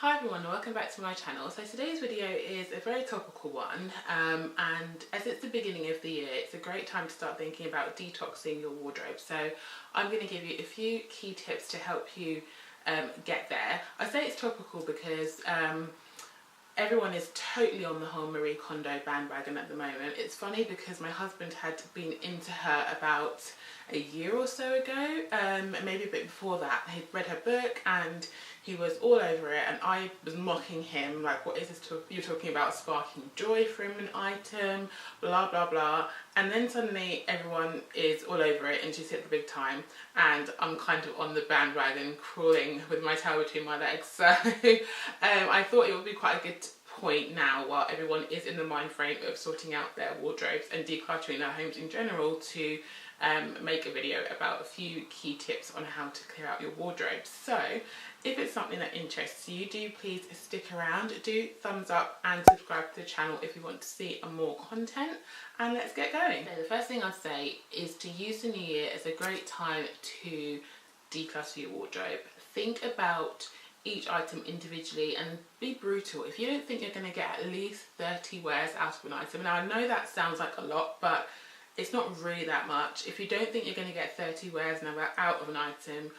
Hi everyone, welcome back to my channel. So today's video is a very topical one, and as it's the beginning of the year, it's a great time to start thinking about detoxing your wardrobe. So I'm going to give you a few key tips to help you get there. I say it's topical because everyone is totally on the whole Marie Kondo bandwagon at the moment. It's funny because my husband had been into her about a year or so ago, maybe a bit before that. He'd read her book and he was all over it, and I was mocking him like, what is this you're talking about sparking joy from an item, blah blah blah. And then suddenly everyone is all over it and she's hit the big time, and I'm kind of on the bandwagon crawling with my tail between my legs. So I thought it would be quite a good point now, while everyone is in the mind frame of sorting out their wardrobes and decluttering their homes in general, to make a video about a few key tips on how to clear out your wardrobe. So if it's something that interests you, do please stick around, do thumbs up and subscribe to the channel if you want to see more content, and let's get going. So the first thing I'd say is to use the new year as a great time to declutter your wardrobe. Think about each item individually and be brutal. If you don't think you're going to get at least 30 wears out of an item, now I know that sounds like a lot, but it's not really that much. If you don't think you're going to get 30 wears out of an item,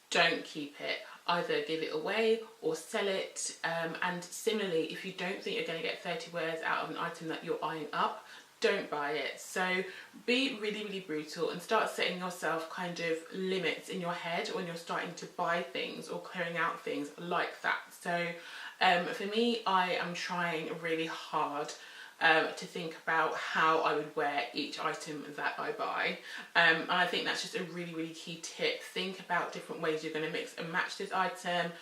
don't keep it. Either give it away or sell it. And similarly, if you don't think you're going to get 30 wears out of an item that you're eyeing up, don't buy it. So be really, really brutal and start setting yourself kind of limits in your head when you're starting to buy things or clearing out things like that. So for me, I am trying really hard to think about how I would wear each item that I buy, and I think that's just a really, really key tip. Think about different ways you're going to mix and match this item.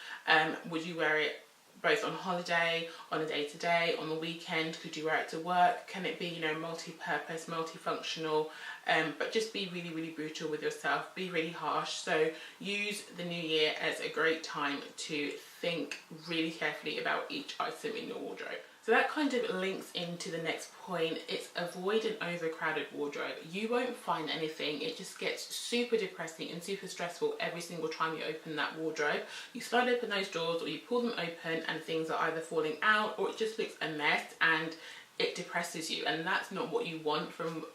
Would you wear it both on holiday, on a day-to-day, on the weekend? Could you wear it to work? Can it be, you know, multi-purpose, multifunctional? But just be really, really brutal with yourself. Be really harsh. So use the new year as a great time to think really carefully about each item in your wardrobe. So that kind of links into the next point. It's avoid an overcrowded wardrobe. You won't find anything. It just gets super depressing and super stressful every single time you open that wardrobe. You slide open those drawers or you pull them open and things are either falling out or it just looks a mess and it depresses you. And that's not what you want from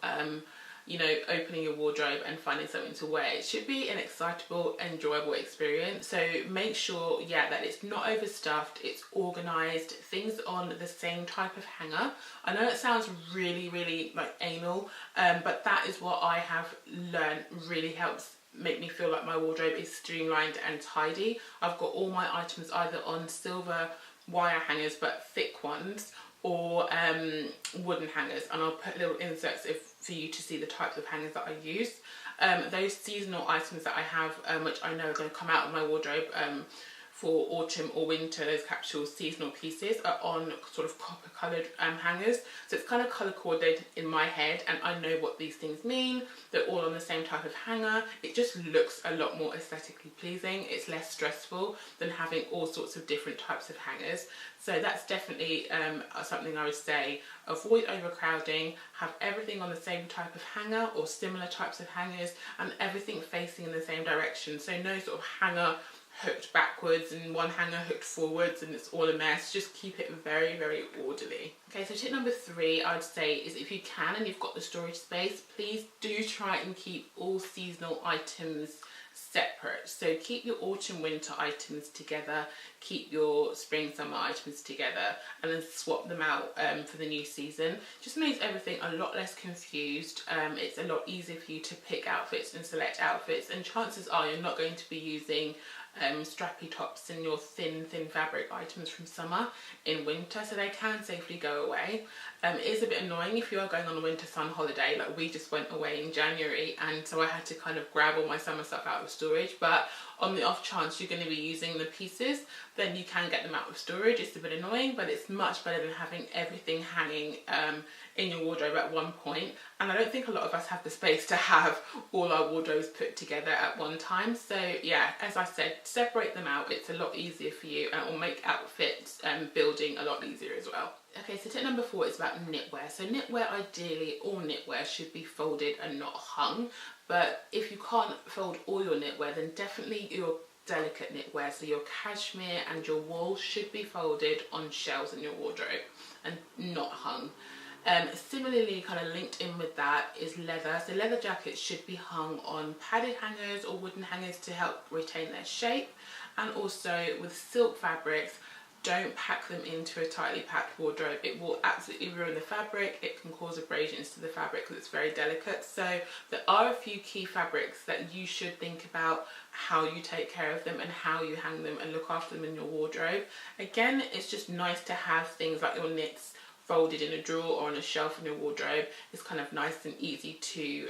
you know, opening your wardrobe and finding something to wear. It should be an excitable, enjoyable experience. So make sure, yeah, that it's not overstuffed, it's organised, things on the same type of hanger. I know it sounds really, really like anal, but that is what I have learned really helps make me feel like my wardrobe is streamlined and tidy. I've got all my items either on silver wire hangers, but thick ones, or wooden hangers, and I'll put little inserts for you to see the types of hangers that I use. Those seasonal items that I have, which I know are going to come out of my wardrobe for autumn or winter, those capsule seasonal pieces are on sort of copper coloured hangers. So it's kind of colour coordinated in my head and I know what these things mean. They're all on the same type of hanger. It just looks a lot more aesthetically pleasing. It's less stressful than having all sorts of different types of hangers. So that's definitely something I would say. Avoid overcrowding, have everything on the same type of hanger or similar types of hangers, and everything facing in the same direction. So no sort of hanger hooked backwards and one hanger hooked forwards and it's all a mess. Just keep it very, very orderly. Okay, so tip number 3 I'd say is, if you can and you've got the storage space, please do try and keep all seasonal items separate. So keep your autumn winter items together, keep your spring summer items together, and then swap them out for the new season. Just makes everything a lot less confused. It's a lot easier for you to pick outfits and select outfits, and chances are you're not going to be using strappy tops and your thin fabric items from summer in winter, so they can safely go away. It is a bit annoying if you are going on a winter sun holiday, like we just went away in January, and so I had to kind of grab all my summer stuff out of storage. But on the off chance you're going to be using the pieces, then you can get them out of storage. It's a bit annoying, but it's much better than having everything hanging in your wardrobe at one point. And I don't think a lot of us have the space to have all our wardrobes put together at one time. So yeah, as I said, separate them out. It's a lot easier for you and it will make outfits building a lot easier as well. Okay, so tip number 4 is about knitwear. So knitwear, ideally all knitwear should be folded and not hung. But if you can't fold all your knitwear, then definitely your delicate knitwear, so your cashmere and your wool should be folded on shelves in your wardrobe and not hung. Similarly, kind of linked in with that is leather. So leather jackets should be hung on padded hangers or wooden hangers to help retain their shape. And also with silk fabrics, don't pack them into a tightly packed wardrobe. It will absolutely ruin the fabric. It can cause abrasions to the fabric because it's very delicate. So there are a few key fabrics that you should think about how you take care of them and how you hang them and look after them in your wardrobe. Again, it's just nice to have things like your knits folded in a drawer or on a shelf in your wardrobe. It's kind of nice and easy to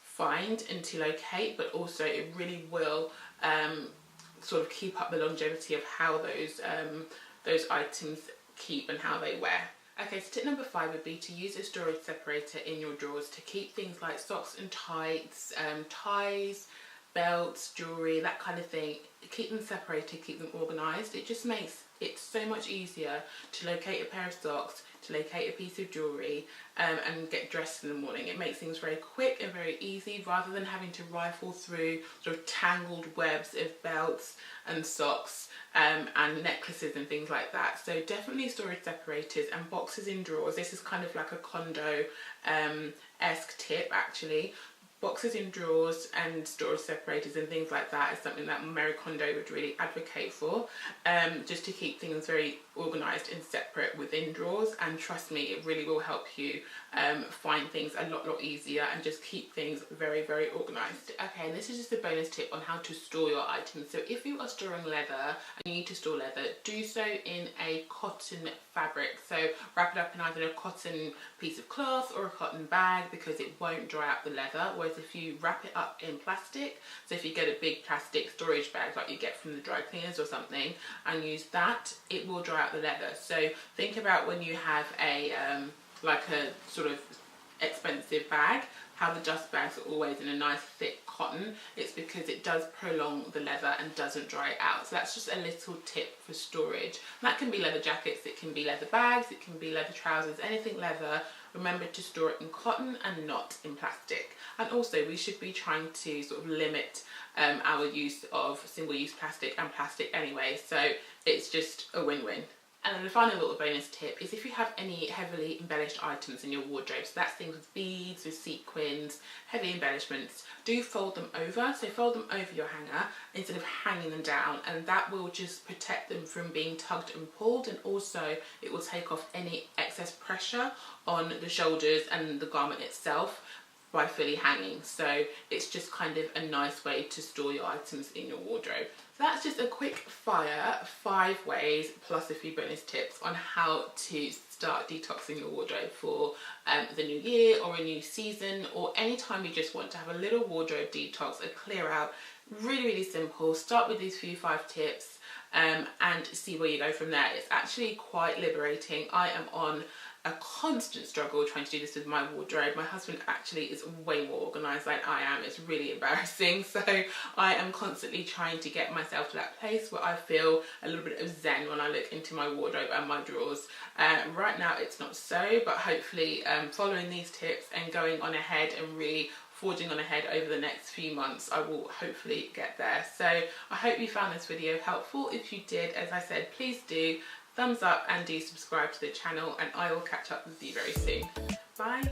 find and to locate, but also it really will sort of keep up the longevity of how those items keep and how they wear. Okay, so tip number 5 would be to use a storage separator in your drawers to keep things like socks and tights, ties, belts, jewellery, that kind of thing. Keep them separated, keep them organised. It just makes it so much easier to locate a pair of socks, to locate a piece of jewellery, and get dressed in the morning. It makes things very quick and very easy rather than having to rifle through sort of tangled webs of belts and socks and necklaces and things like that. So definitely storage separators and boxes in drawers. This is kind of like a Kondo esque tip actually. Boxes in drawers and storage separators and things like that is something that Marie Kondo would really advocate for, just to keep things very organised and separate within drawers. And trust me, it really will help you find things a lot easier and just keep things very organised. Okay, and this is just a bonus tip on how to store your items. So if you are storing leather and you need to store leather, do so in a cotton fabric. So wrap it up in either a cotton piece of cloth or a cotton bag because it won't dry out the leather. Whereas if you wrap it up in plastic, so if you get a big plastic storage bag like you get from the dry cleaners or something and use that, it will dry out the leather. So think about when you have a like a sort of expensive bag, how the dust bags are always in a nice thick cotton. It's because it does prolong the leather and doesn't dry it out. So that's just a little tip for storage. And that can be leather jackets, it can be leather bags, it can be leather trousers, anything leather. Remember to store it in cotton and not in plastic. And also we should be trying to sort of limit our use of single-use plastic and plastic anyway. So it's just a win-win. And then the final little bonus tip is if you have any heavily embellished items in your wardrobe, so that's things with beads, with sequins, heavy embellishments, do fold them over. So fold them over your hanger instead of hanging them down, and that will just protect them from being tugged and pulled, and also it will take off any excess pressure on the shoulders and the garment itself by fully hanging. So it's just kind of a nice way to store your items in your wardrobe. So that's just a quick fire 5 ways plus a few bonus tips on how to start detoxing your wardrobe for the new year or a new season, or anytime you just want to have a little wardrobe detox, a clear out. Really simple. Start with these few 5 tips and see where you go from there. It's actually quite liberating. I am on a constant struggle trying to do this with my wardrobe. My husband actually is way more organised than I am. It's really embarrassing. So I am constantly trying to get myself to that place where I feel a little bit of zen when I look into my wardrobe and my drawers. Right now it's not so, but hopefully following these tips and going on ahead and really forging on ahead over the next few months, I will hopefully get there. So I hope you found this video helpful. If you did, as I said, please do thumbs up and do subscribe to the channel, and I will catch up with you very soon. Bye.